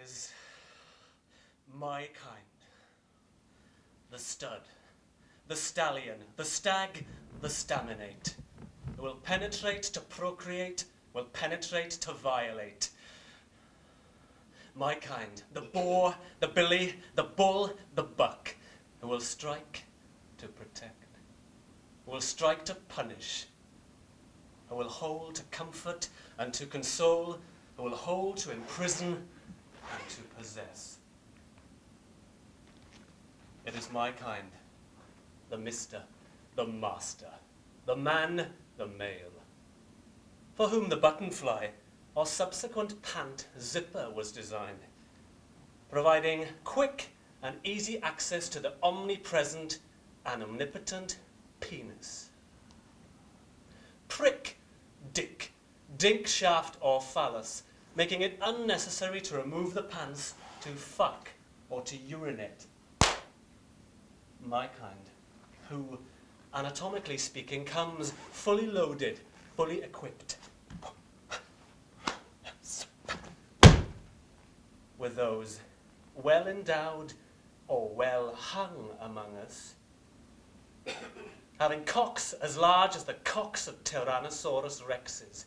is my kind. The stud, the stallion, the stag, the staminate. Who will penetrate to procreate, will penetrate to violate. My kind, the boar, the billy, the bull, the buck. Who will strike to protect, who will strike to punish, who will hold to comfort and to console, who will hold to imprison and to possess. It is my kind, the mister, the master, the man, the male, for whom the buttonfly or subsequent pant zipper was designed, providing quick and easy access to the omnipresent and omnipotent penis. Prick, dick, dink shaft or phallus, making it unnecessary to remove the pants to fuck or to urinate. My kind, who, anatomically speaking, comes fully loaded, fully equipped, with those well endowed or well hung among us, having cocks as large as the cocks of Tyrannosaurus rexes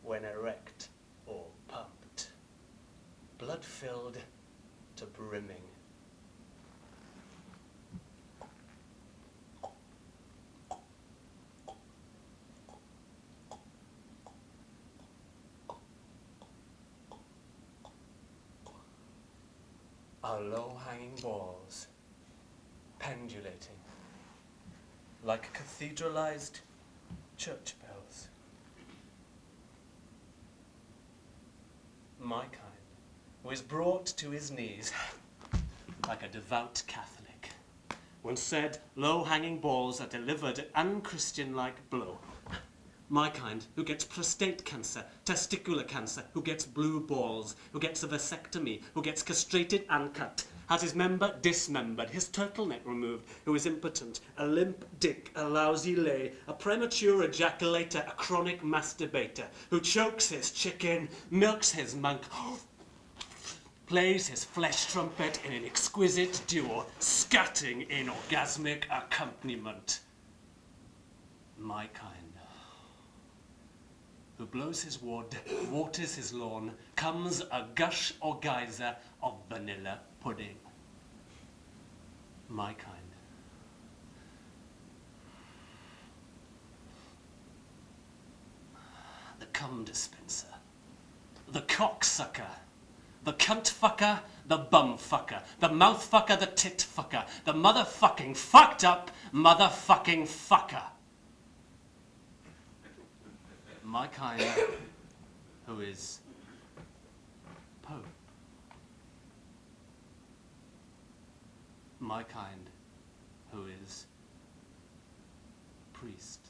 when erect or pumped, blood-filled to brimming. Our low-hanging balls, pendulating like cathedralized church bells. My kind, who is brought to his knees like a devout Catholic, once said low-hanging balls are delivered at unchristian-like blow. My kind, who gets prostate cancer, testicular cancer, who gets blue balls, who gets a vasectomy, who gets castrated and cut, has his member dismembered, his turtleneck removed, who is impotent, a limp dick, a lousy lay, a premature ejaculator, a chronic masturbator, who chokes his chicken, milks his monk, plays his flesh trumpet in an exquisite duo, scatting in orgasmic accompaniment. My kind, who blows his wad, waters his lawn, comes a gush or geyser of vanilla pudding. My kind. The cum dispenser, the cocksucker, the cunt fucker, the bum fucker, the mouth fucker, the tit fucker, the motherfucking fucked up motherfucking fucker. My kind, who is Pope. My kind, who is priest.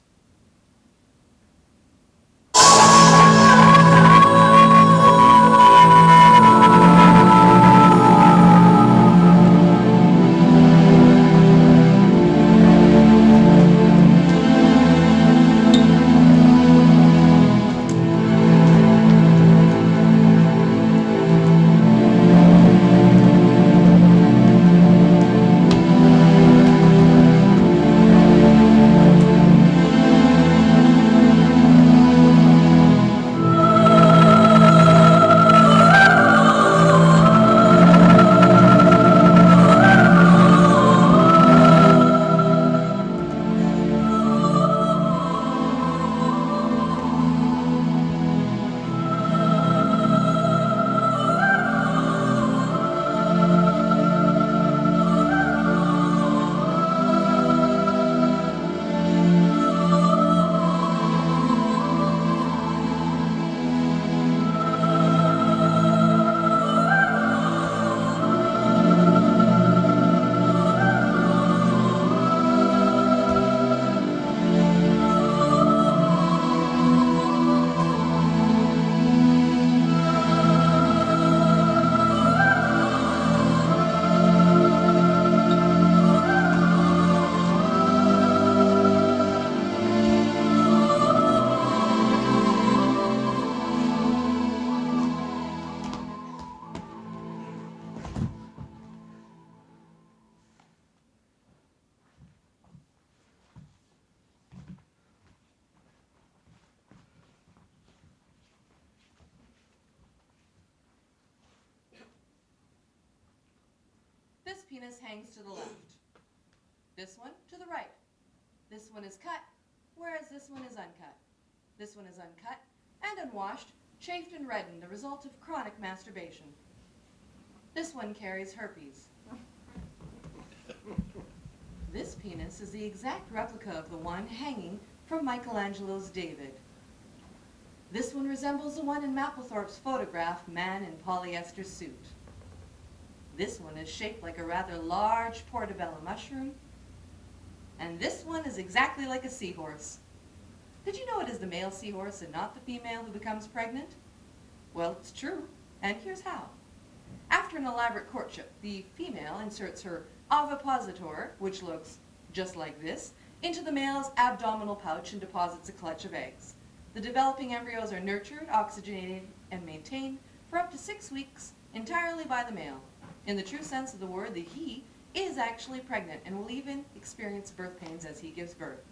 penis hangs to the left. This one to the right. This one is cut, whereas this one is uncut. This one is uncut and unwashed, chafed and reddened, the result of chronic masturbation. This one carries herpes. This penis is the exact replica of the one hanging from Michelangelo's David. This one resembles the one in Mapplethorpe's photograph, Man in Polyester Suit. This one is shaped like a rather large portobello mushroom. And this one is exactly like a seahorse. Did you know it is the male seahorse and not the female who becomes pregnant? Well, it's true, and here's how. After an elaborate courtship, the female inserts her ovipositor, which looks just like this, into the male's abdominal pouch and deposits a clutch of eggs. The developing embryos are nurtured, oxygenated, and maintained for up to 6 weeks entirely by the male. In the true sense of the word, the he is actually pregnant and will even experience birth pains as he gives birth.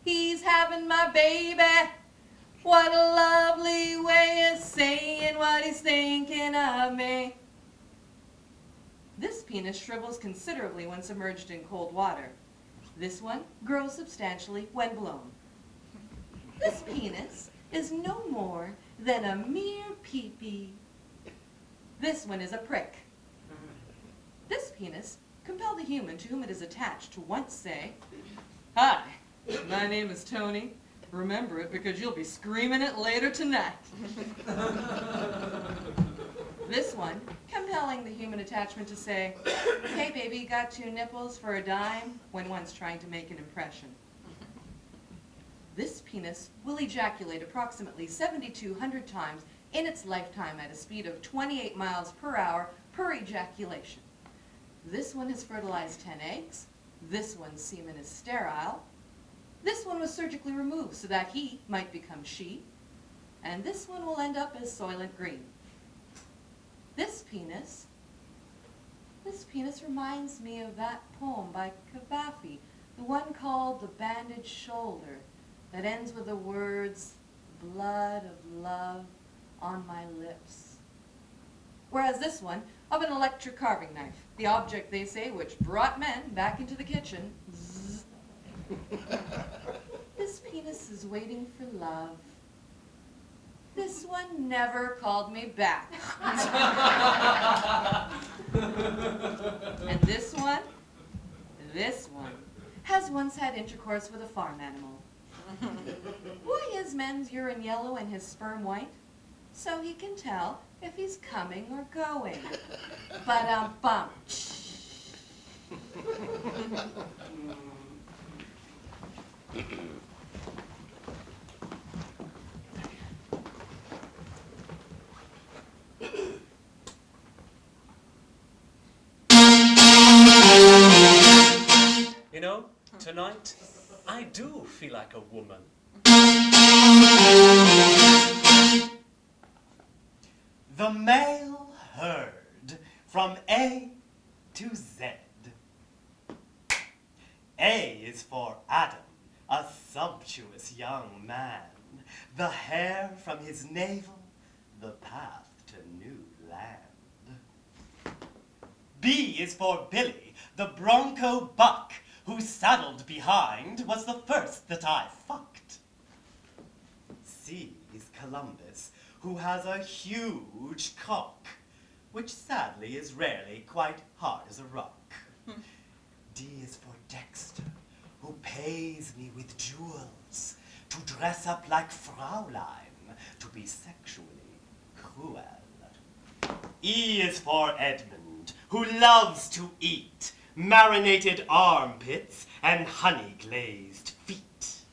He's having my baby. What a lovely way of saying what he's thinking of me. This penis shrivels considerably when submerged in cold water. This one grows substantially when blown. This penis is no more than a mere pee-pee. This one is a prick. This penis compelled the human to whom it is attached to once say, "Hi, my name is Tony. Remember it because you'll be screaming it later tonight." This one compelling the human attachment to say, "Hey baby, got 2 nipples for a dime," when one's trying to make an impression. This penis will ejaculate approximately 7,200 times in its lifetime at a speed of 28 miles per hour per ejaculation. This one has fertilized 10 eggs. This one's semen is sterile. This one was surgically removed so that he might become she. And this one will end up as Soylent Green. This penis reminds me of that poem by Cavafy, the one called The Bandaged Shoulder, that ends with the words, "Blood of love on my lips." Whereas this one, of an electric carving knife, the object, they say, which brought men back into the kitchen. Zzz. This penis is waiting for love. This one never called me back. And this one has once had intercourse with a farm animal. Why is men's urine yellow and his sperm white? So he can tell if he's coming or going. Ba-dum-bum. You know, tonight, I do feel like a woman. The male herd from A to Z. A is for Adam, a sumptuous young man, the hair from his navel, the path to new land. B is for Billy, the bronco buck, who saddled behind was the first that I fucked. C is Columbus, who has a huge cock, which sadly is rarely quite hard as a rock. D is for Dexter, who pays me with jewels to dress up like Fraulein, to be sexually cruel. E is for Edmund, who loves to eat marinated armpits and honey-glazed feet.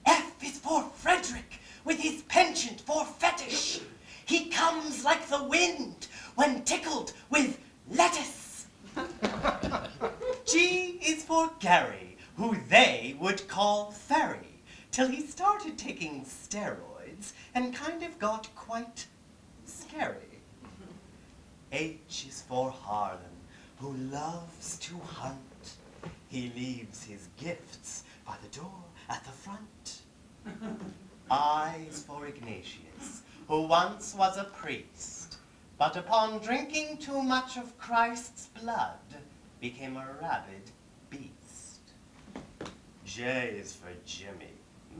F is for Frederick, with his penchant for fetish. He comes like the wind when tickled with lettuce. G is for Gary, who they would call Ferry, till he started taking steroids and kind of got quite scary. H is for Harlan, who loves to hunt. He leaves his gifts by the door at the front. I is for Ignatius, who once was a priest, but upon drinking too much of Christ's blood, became a rabid beast. J is for Jimmy,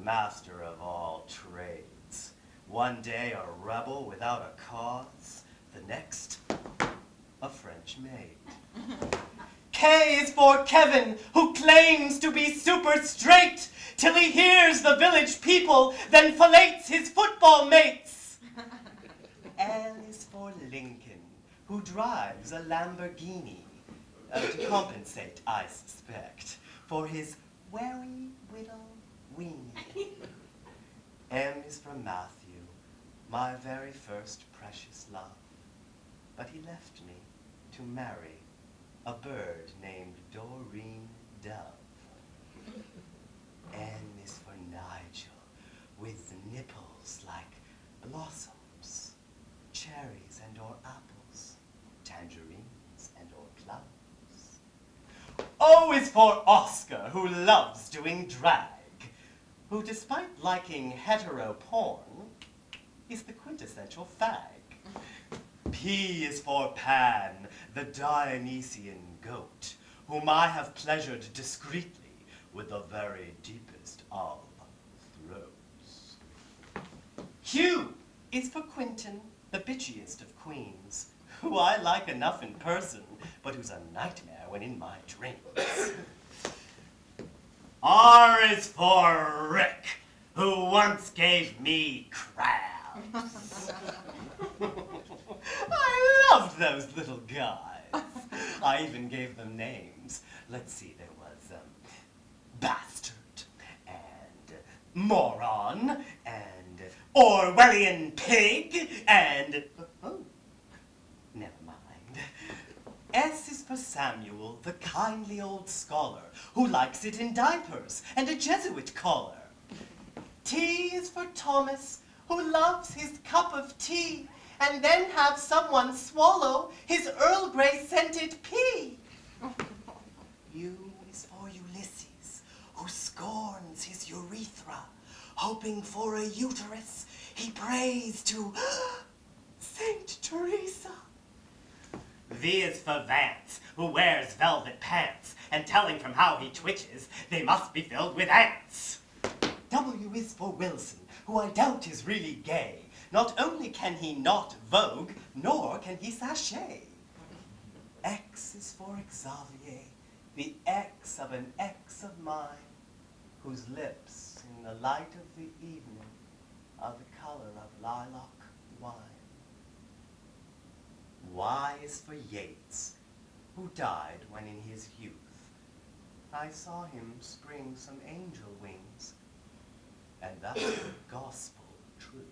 master of all trades. One day a rebel without a cause, the next a French maid. K is for Kevin, who claims to be super straight, till he hears the village people, then fillets his football mates. L is for Lincoln, who drives a Lamborghini, to compensate, I suspect, for his wary whittle weenie. M is for Matthew, my very first precious love, but he left me to marry a bird named Doreen Dove. N is for Nigel, with nipples like blossoms, cherries and or apples, tangerines and or plums. O is for Oscar, who loves doing drag, who despite liking hetero porn, is the quintessential fag. P is for Pan, the Dionysian goat, whom I have pleasured discreetly with the very deepest of throats. Q is for Quentin, the bitchiest of queens, who I like enough in person, but who's a nightmare when in my dreams. R is for Rick, who once gave me crabs. I loved those little guys. I even gave them names. Let's see, there was Bastard, and Moron, and Orwellian Pig, and... oh, never mind. S is for Samuel, the kindly old scholar, who likes it in diapers and a Jesuit collar. T is for Thomas, who loves his cup of tea, and then have someone swallow his Earl Grey scented pee. U is for Ulysses, who scorns his urethra, hoping for a uterus he prays to Saint Teresa. V is for Vance, who wears velvet pants, and telling from how he twitches, they must be filled with ants. W is for Wilson, who I doubt is really gay. Not only can he not vogue, nor can he sashay. X is for Xavier, the ex of an ex of mine, whose lips in the light of the evening are the color of lilac wine. Y is for Yeats, who died when in his youth I saw him spring some angel wings, and that's the gospel truth.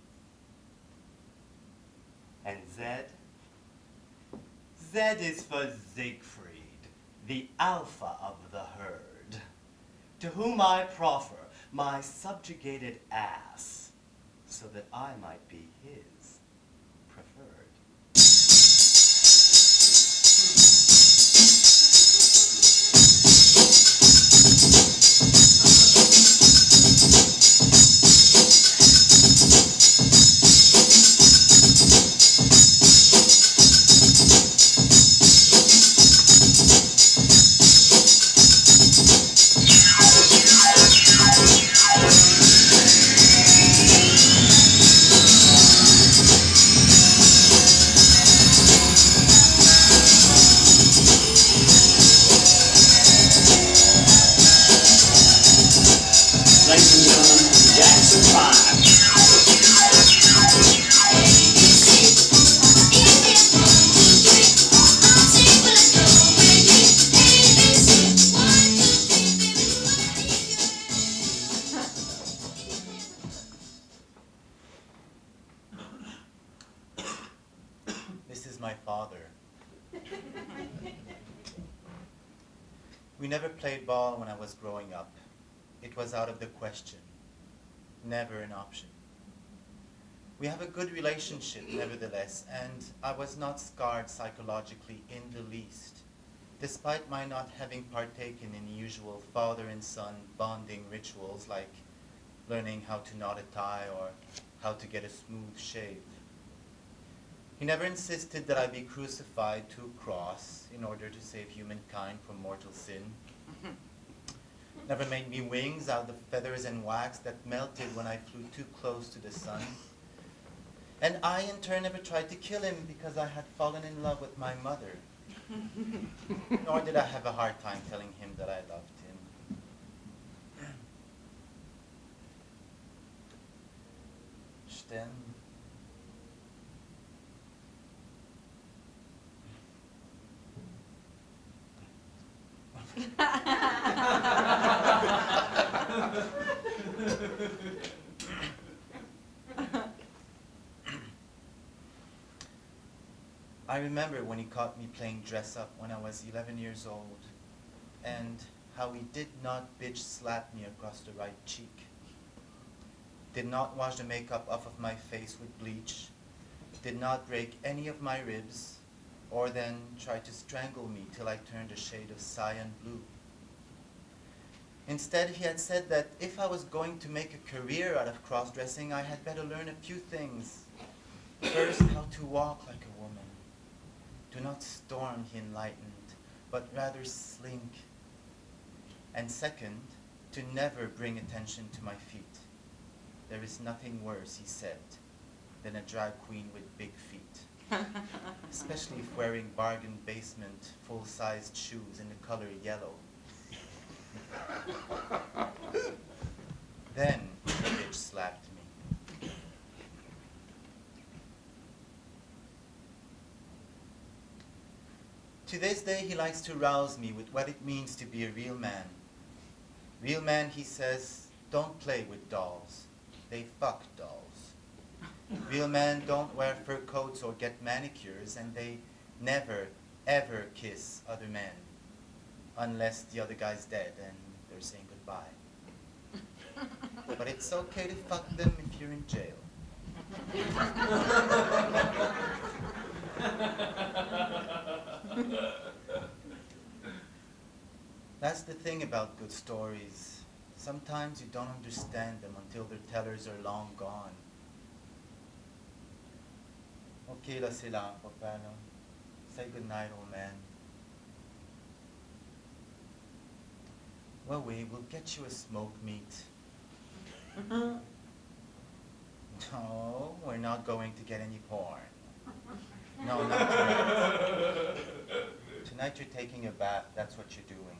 And Z? Z is for Siegfried, the alpha of the herd, to whom I proffer my subjugated ass, so that I might be his preferred. This is my father. We never played ball when I was growing up. It was out of the question. Never an option. We have a good relationship, nevertheless, and I was not scarred psychologically in the least, despite my not having partaken in usual father and son bonding rituals like learning how to knot a tie or how to get a smooth shave. He never insisted that I be crucified to a cross in order to save humankind from mortal sin. Never made me wings out of the feathers and wax that melted when I flew too close to the sun. And I, in turn, never tried to kill him because I had fallen in love with my mother. Nor did I have a hard time telling him that I loved him. Stem. I remember when he caught me playing dress up when I was 11 years old, and how he did not bitch slap me across the right cheek, did not wash the makeup off of my face with bleach, did not break any of my ribs, or then try to strangle me till I turned a shade of cyan blue. Instead, he had said that if I was going to make a career out of cross-dressing, I had better learn a few things. First, how to walk like a woman. Do not storm, he enlightened, but rather slink. And second, to never bring attention to my feet. There is nothing worse, he said, than a drag queen with big feet. Especially if wearing bargain basement, full-sized shoes in the color yellow. Then the bitch slapped me. To this day, he likes to rouse me with what it means to be a real man. Real men, he says, don't play with dolls. They fuck dolls. Real men don't wear fur coats or get manicures, and they never, ever kiss other men. Unless the other guy's dead and they're saying goodbye. But it's okay to fuck them if you're in jail. That's the thing about good stories. Sometimes you don't understand them until their tellers are long gone. Okay, là c'est là, papa. No? Say goodnight, old man. Well, we will get you a smoked meat. No, we're not going to get any porn. No, not tonight. Tonight you're taking a bath, that's what you're doing.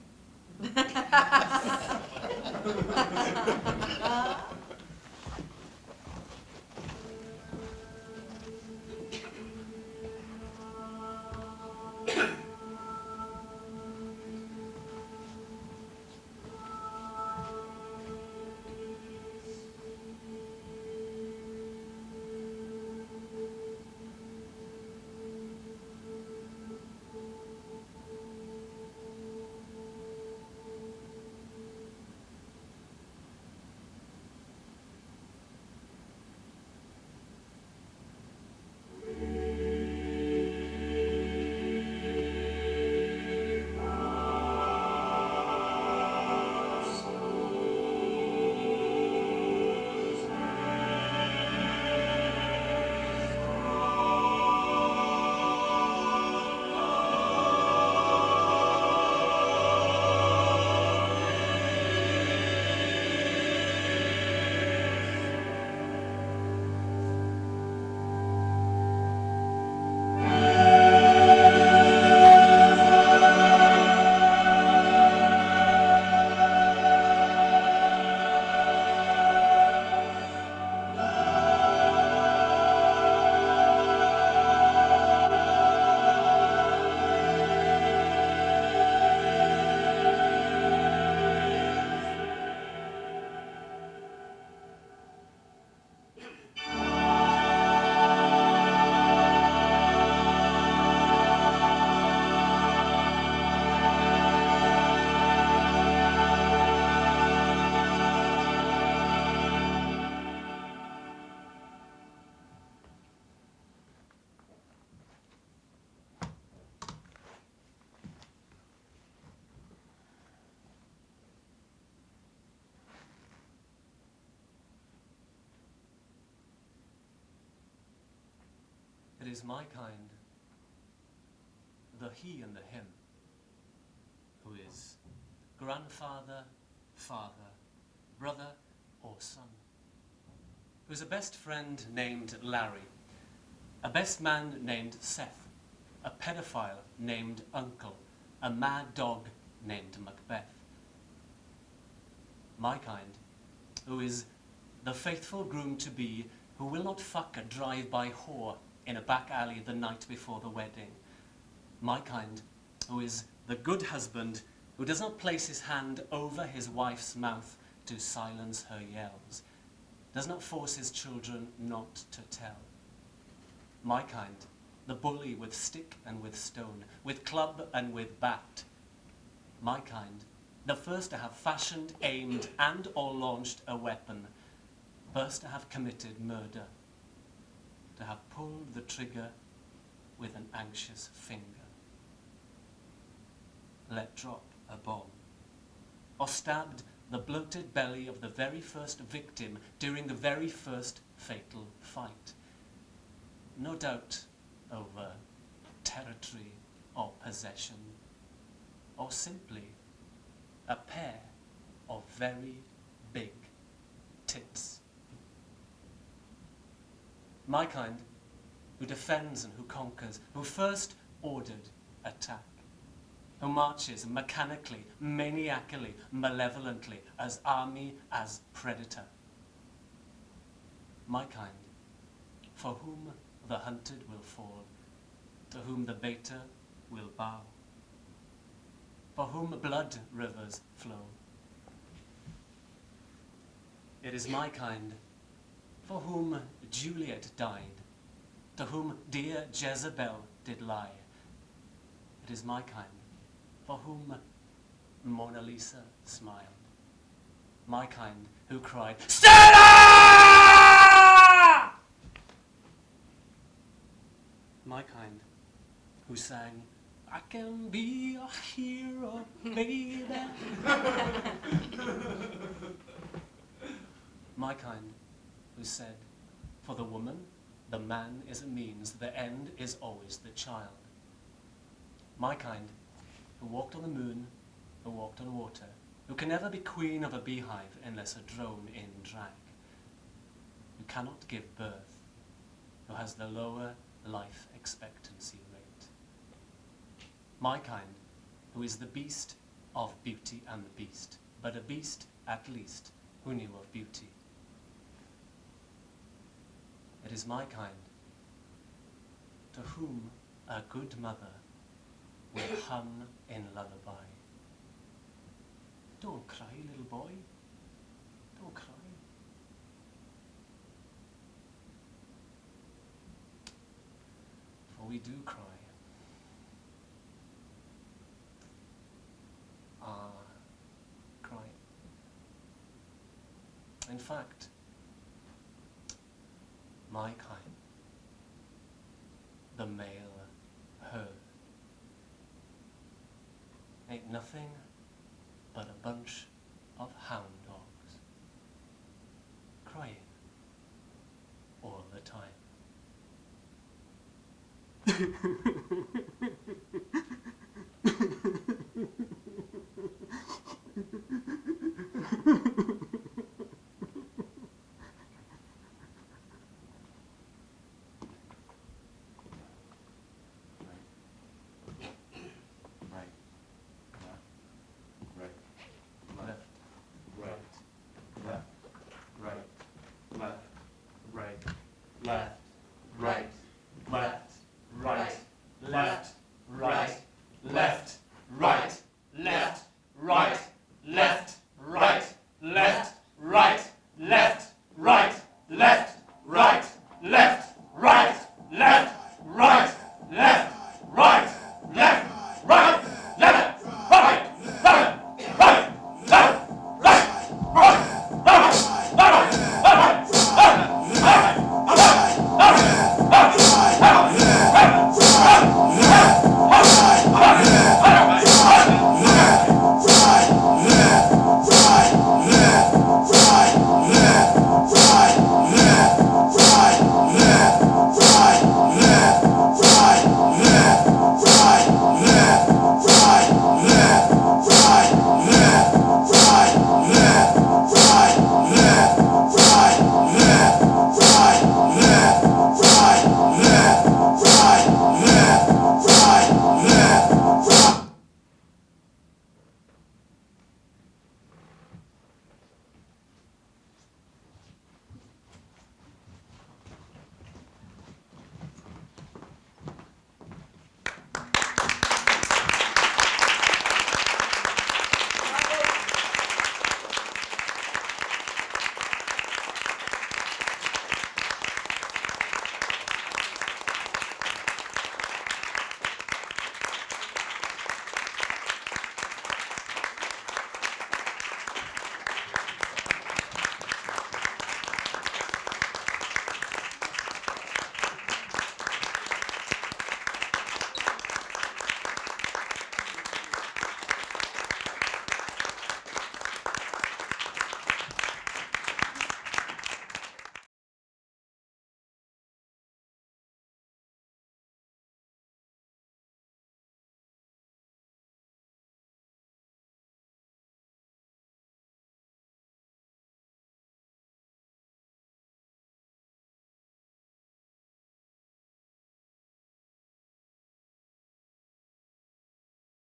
is my kind, the he and the him, who is grandfather, father, brother or son, who's a best friend named Larry, a best man named Seth, a pedophile named Uncle, a mad dog named Macbeth. My kind, who is the faithful groom-to-be who will not fuck a drive-by whore in a back alley the night before the wedding. My kind, who is the good husband who does not place his hand over his wife's mouth to silence her yells, does not force his children not to tell. My kind, the bully with stick and with stone, with club and with bat. My kind, the first to have fashioned, aimed and or launched a weapon, first to have committed murder, to have pulled the trigger with an anxious finger. Let drop a bomb, or stabbed the bloated belly of the very first victim during the very first fatal fight. No doubt over territory or possession, or simply a pair of very big tits. My kind, who defends and who conquers, who first ordered attack, who marches mechanically, maniacally, malevolently, as army, as predator. My kind, for whom the hunted will fall, to whom the baiter will bow, for whom blood rivers flow. It is my kind, for whom Juliet died, to whom dear Jezebel did lie. It is my kind, for whom Mona Lisa smiled. My kind, who cried, "Stella!" My kind, who sang, "I can be a hero, baby." My kind, who said, "For the woman, the man is a means, the end is always the child." My kind, who walked on the moon, who walked on water, who can never be queen of a beehive unless a drone in drag, who cannot give birth, who has the lower life expectancy rate. My kind, who is the beast of Beauty and the Beast, but a beast at least who knew of beauty. It is my kind, to whom a good mother will hum in lullaby. Don't cry, little boy. Don't cry. For we do cry. Cry. In fact, my kind, the male herd, ain't nothing but a bunch of hound dogs crying all the time.